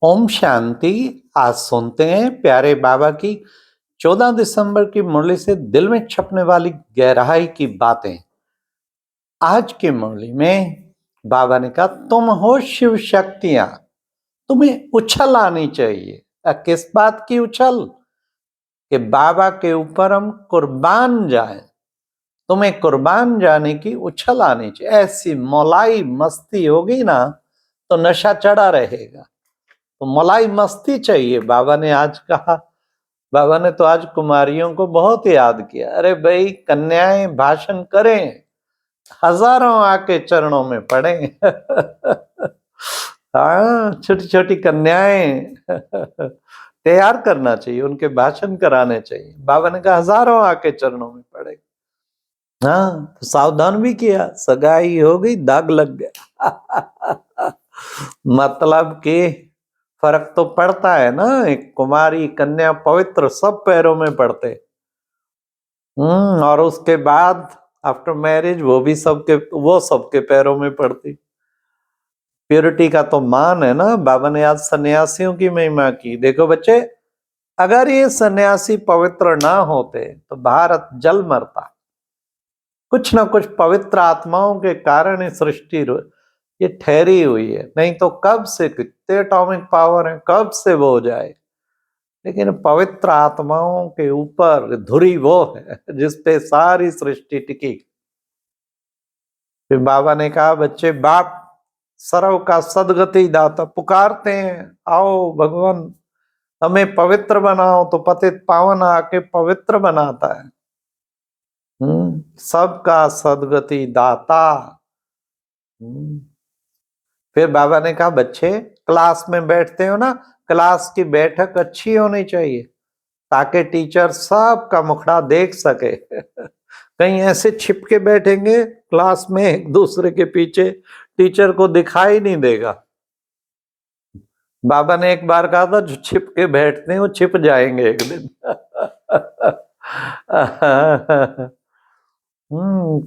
ओम शांति। आज सुनते हैं प्यारे बाबा की 14 दिसंबर की मुरली से दिल में छपने वाली गहराई की बातें। आज की मुरली में बाबा ने कहा, तुम हो शिव शक्तियां, तुम्हें उछल आनी चाहिए। किस बात की उछल? कि बाबा के ऊपर हम कुर्बान जाएं। तुम्हें कुर्बान जाने की उछल आनी चाहिए। ऐसी मौलाई मस्ती होगी ना तो नशा चढ़ा रहेगा। तो मलाई मस्ती चाहिए, बाबा ने आज कहा। बाबा ने तो आज कुमारियों को बहुत याद किया। अरे भाई, कन्याएं भाषण करें, हजारों आके चरणों में पड़े। हाँ, छोटी छोटी कन्याएं तैयार करना चाहिए, उनके भाषण कराने चाहिए। बाबा ने कहा हजारों आके चरणों में पड़े। हाँ, तो सावधान भी किया, सगाई हो गई, दाग लग गया। मतलब कि फर्क तो पड़ता है ना। एक कुमारी कन्या पवित्र सब पैरों में पड़ते। और उसके बाद आफ्टर मैरिज वो सबके पैरों में पड़ती। प्योरिटी का तो मान है ना। बाबा ने आज सन्यासियों की महिमा की। देखो बच्चे, अगर ये सन्यासी पवित्र ना होते तो भारत जल मरता। कुछ ना कुछ पवित्र आत्माओं के कारण ही सृष्टि ये ठहरी हुई है। नहीं तो कब से, कितने एटॉमिक पावर है, कब से वो हो जाए। लेकिन पवित्र आत्माओं के ऊपर धुरी वो है जिसपे सारी सृष्टि टिकी। फिर बाबा ने कहा, बच्चे, बाप सर्व का सदगति दाता पुकारते हैं, आओ भगवान हमें पवित्र बनाओ। तो पतित पावन आके पवित्र बनाता है। सबका सदगति दाता। फिर बाबा ने कहा, बच्चे क्लास में बैठते हो ना, क्लास की बैठक अच्छी होनी चाहिए ताकि टीचर सबका मुखड़ा देख सके। कहीं ऐसे छिप के बैठेंगे क्लास में एक दूसरे के पीछे, टीचर को दिखाई नहीं देगा। बाबा ने एक बार कहा था, जो छिप के बैठते हैं वो छिप जाएंगे एक दिन।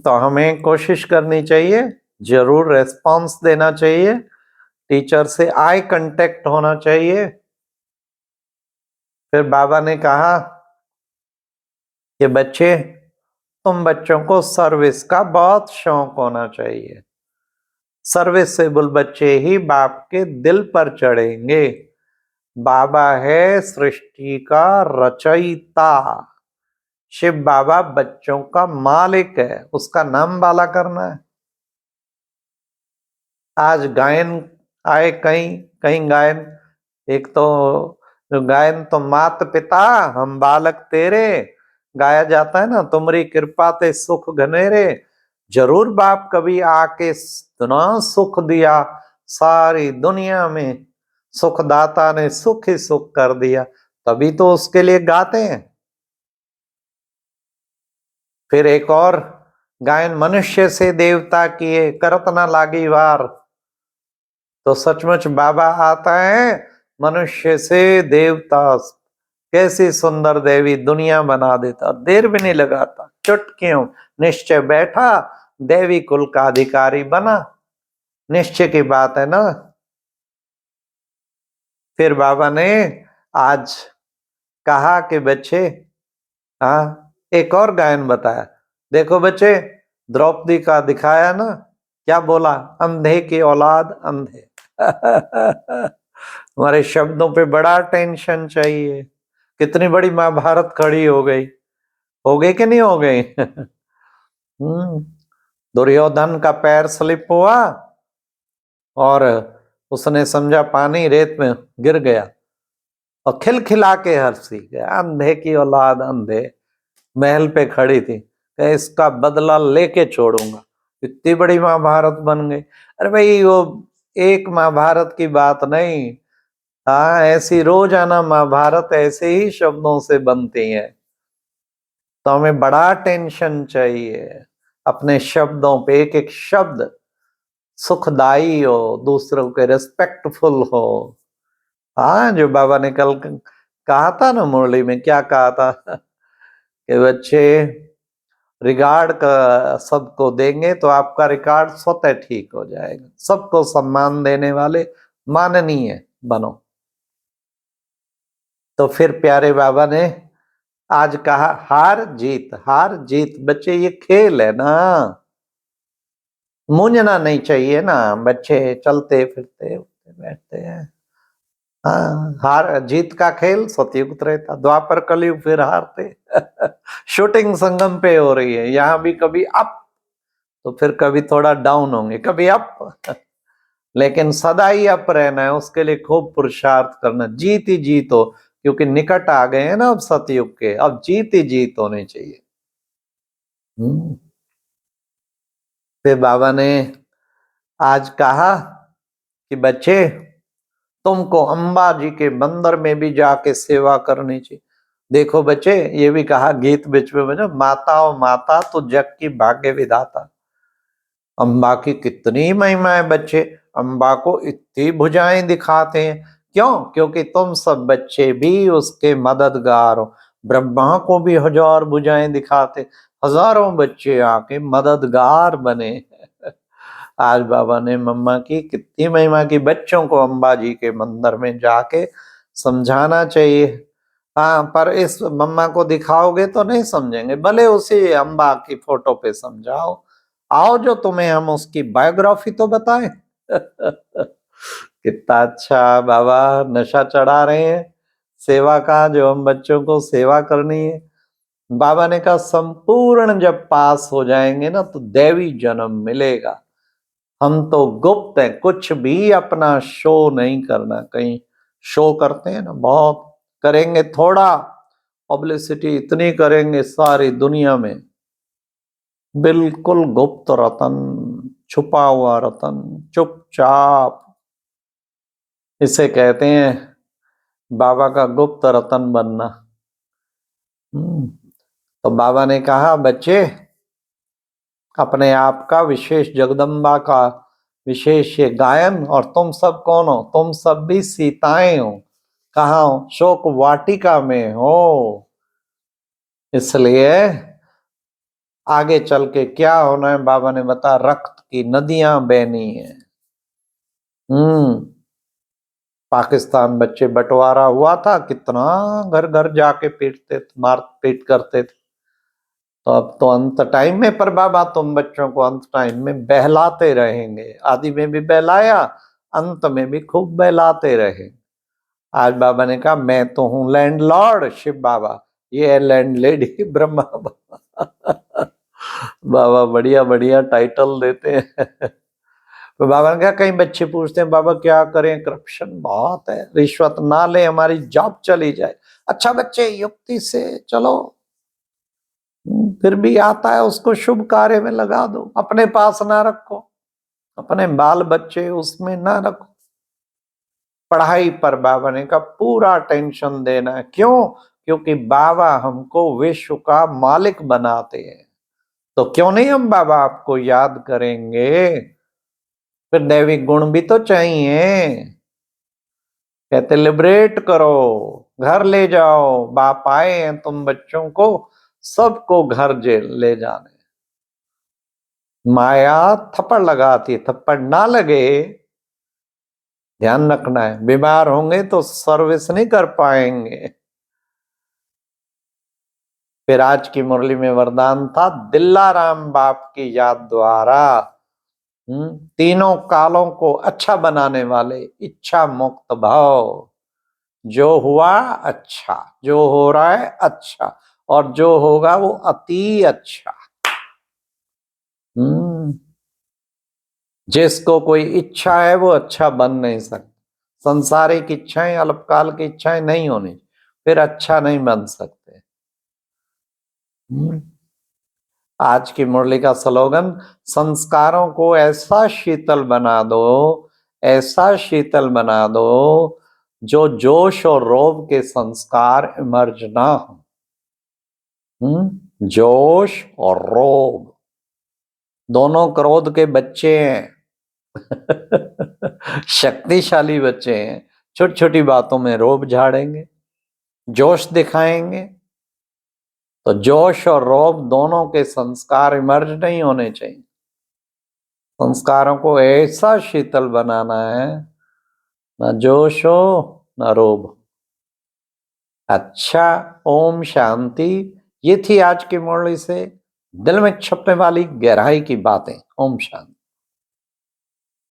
तो हमें कोशिश करनी चाहिए, जरूर रेस्पॉन्स देना चाहिए, टीचर से आई कांटेक्ट होना चाहिए। फिर बाबा ने कहा कि बच्चे, तुम बच्चों को सर्विस का बहुत शौक होना चाहिए। सर्विसेबल बच्चे ही बाप के दिल पर चढ़ेंगे। बाबा है सृष्टि का रचयिता। शिव बाबा बच्चों का मालिक है, उसका नाम बाला करना है। आज गायन आए, कहीं कहीं गायन, एक तो गायन तो मात पिता हम बालक तेरे गाया जाता है ना, तुमरी कृपा ते सुख घनेरे। जरूर बाप कभी आके इतना सुख दिया, सारी दुनिया में सुखदाता ने सुख ही सुख कर दिया, तभी तो उसके लिए गाते हैं। फिर एक और गायन, मनुष्य से देवता किए करत न लागी वार। तो सचमुच बाबा आता है, मनुष्य से देवता, कैसी सुंदर देवी दुनिया बना देता, देर भी नहीं लगाता, चुटकियों निश्चय बैठा, देवी कुल का अधिकारी बना। निश्चय की बात है ना। फिर बाबा ने आज कहा कि बच्चे, हाँ, एक और गायन बताया। देखो बच्चे, द्रौपदी का दिखाया ना, क्या बोला, अंधे की औलाद अंधे। हमारे शब्दों पे बड़ा टेंशन चाहिए। कितनी बड़ी महाभारत खड़ी हो गई कि नहीं हो गई? दुर्योधन का पैर स्लिप हुआ और उसने समझा पानी रेत में गिर गया और खिलखिला के हंसी। अंधे की औलाद अंधे महल पे खड़ी थी, इसका बदला लेके छोड़ूंगा। इतनी बड़ी महाभारत बन गई। अरे भाई, वो एक महाभारत की बात नहीं। हाँ, ऐसी रोजाना महाभारत ऐसे ही शब्दों से बनती है। तो हमें बड़ा टेंशन चाहिए अपने शब्दों पे। एक एक शब्द सुखदाई हो, दूसरों के रिस्पेक्टफुल हो। हाँ, जो बाबा ने कल कहा था ना मुरली में, क्या कहा था कि बच्चे, रिगार्ड का सबको देंगे तो आपका रिकॉर्ड स्वतः ठीक हो जाएगा। सबको सम्मान देने वाले माननीय बनो। तो फिर प्यारे बाबा ने आज कहा, हार जीत बच्चे ये खेल है ना, मूंझना नहीं चाहिए ना। बच्चे चलते फिरते उठते बैठते हैं। हाँ, हार जीत का खेल सतयुग त्रेता द्वापर कलयुग फिर हारते। शूटिंग संगम पे हो रही है, यहाँ भी कभी अप तो फिर कभी थोड़ा डाउन होंगे, कभी अप। लेकिन सदा ही अप रहना है, उसके लिए खूब पुरुषार्थ करना, जीत ही जीत हो, क्योंकि निकट आ गए हैं ना अब सतयुग के, अब जीत ही जीत होनी चाहिए। फिर बाबा ने आज कहा कि बच्चे तुमको अंबा जी के मंदिर में भी जाके सेवा करनी चाहिए। देखो बच्चे, ये भी कहा गीत बीच में बजा, माता और माता तो जग की भाग्य विधाता। अंबा की कितनी महिमा है बच्चे, अंबा को इतनी भुजाएं दिखाते हैं। क्यों? क्योंकि तुम सब बच्चे भी उसके मददगार हो। ब्रह्मा को भी 1000 भुजाएं दिखाते, हजारों बच्चे आके मददगार बने। आज बाबा ने मम्मा की कितनी महिमा की, बच्चों को अंबा जी के मंदिर में जाके समझाना चाहिए। हाँ, पर इस मम्मा को दिखाओगे तो नहीं समझेंगे, भले उसी अंबा की फोटो पे समझाओ। आओ जो तुम्हें हम उसकी बायोग्राफी तो बताएं। कितना अच्छा बाबा नशा चढ़ा रहे हैं सेवा का, जो हम बच्चों को सेवा करनी है। बाबा ने कहा संपूर्ण जब पास हो जाएंगे ना तो दैवी जन्म मिलेगा। हम तो गुप्त हैं, कुछ भी अपना शो नहीं करना। कहीं शो करते हैं ना, बहुत करेंगे, थोड़ा पब्लिसिटी इतनी करेंगे सारी दुनिया में। बिल्कुल गुप्त रतन, छुपा हुआ रतन, चुपचाप, इसे कहते हैं बाबा का गुप्त रतन बनना। तो बाबा ने कहा बच्चे अपने आप का विशेष, जगदम्बा का विशेष ये गायन, और तुम सब कौन हो? तुम सब भी सीताएं हो। कहाँ हो? शोक वाटिका में हो। इसलिए आगे चल के क्या होना है बाबा ने बता, रक्त की नदियां बहनी है। पाकिस्तान बच्चे बंटवारा हुआ था, कितना घर घर जाके पीटते थे, मार पीट करते थे। तो अब तो अंत टाइम में, पर बाबा तुम बच्चों को अंत टाइम में बहलाते रहेंगे। आदि में भी बहलाया, अंत में भी खूब बहलाते रहे। आज बाबा ने कहा मैं तो हूं लैंडलॉर्ड शिव बाबा, ये है लैंड लेडी ब्रह्मा बाबा। बाबा बढ़िया बढ़िया टाइटल देते हैं। तो बाबा ने कहा, कई बच्चे पूछते हैं बाबा क्या करें, करप्शन बहुत है, रिश्वत ना ले हमारी जॉब चली जाए। अच्छा बच्चे, युक्ति से चलो, फिर भी आता है उसको शुभ कार्य में लगा दो, अपने पास ना रखो, अपने बाल बच्चे उसमें ना रखो। पढ़ाई पर बाबा ने कहा पूरा टेंशन देना है। क्यों? क्योंकि बाबा हमको विश्व का मालिक बनाते हैं। तो क्यों नहीं हम बाबा आपको याद करेंगे? फिर दैविक गुण भी तो चाहिए। कहते लिबरेट करो, घर ले जाओ, बाप आए हैं तुम बच्चों को सबको घर ले जाने। माया थप्पड़ लगाती, थप्पड़ ना लगे, ध्यान रखना है। बीमार होंगे तो सर्विस नहीं कर पाएंगे। फिर आज की मुरली में वरदान था, दिल्लाराम बाप की याद द्वारा तीनों कालों को अच्छा बनाने वाले इच्छा मुक्त भाव, जो हुआ अच्छा, जो हो रहा है अच्छा, और जो होगा वो अति अच्छा। जिसको कोई इच्छा है वो अच्छा बन नहीं सकता। संसारिक इच्छाएं, अल्पकाल की इच्छाएं नहीं होनी, फिर अच्छा नहीं बन सकते। आज की मुरली का स्लोगन, संस्कारों को ऐसा शीतल बना दो, ऐसा शीतल बना दो जो जोश और रोब के संस्कार इमर्ज ना हो। जोश और रोब दोनों क्रोध के बच्चे हैं। शक्तिशाली बच्चे हैं। छोटी छोटी बातों में रोब झाड़ेंगे, जोश दिखाएंगे। तो जोश और रोब दोनों के संस्कार इमर्ज नहीं होने चाहिए। संस्कारों को ऐसा शीतल बनाना है, ना जोश हो ना रोब। अच्छा, ओम शांति। ये थी आज की मुरली से दिल में छपने वाली गहराई की बातें। ओम शांति।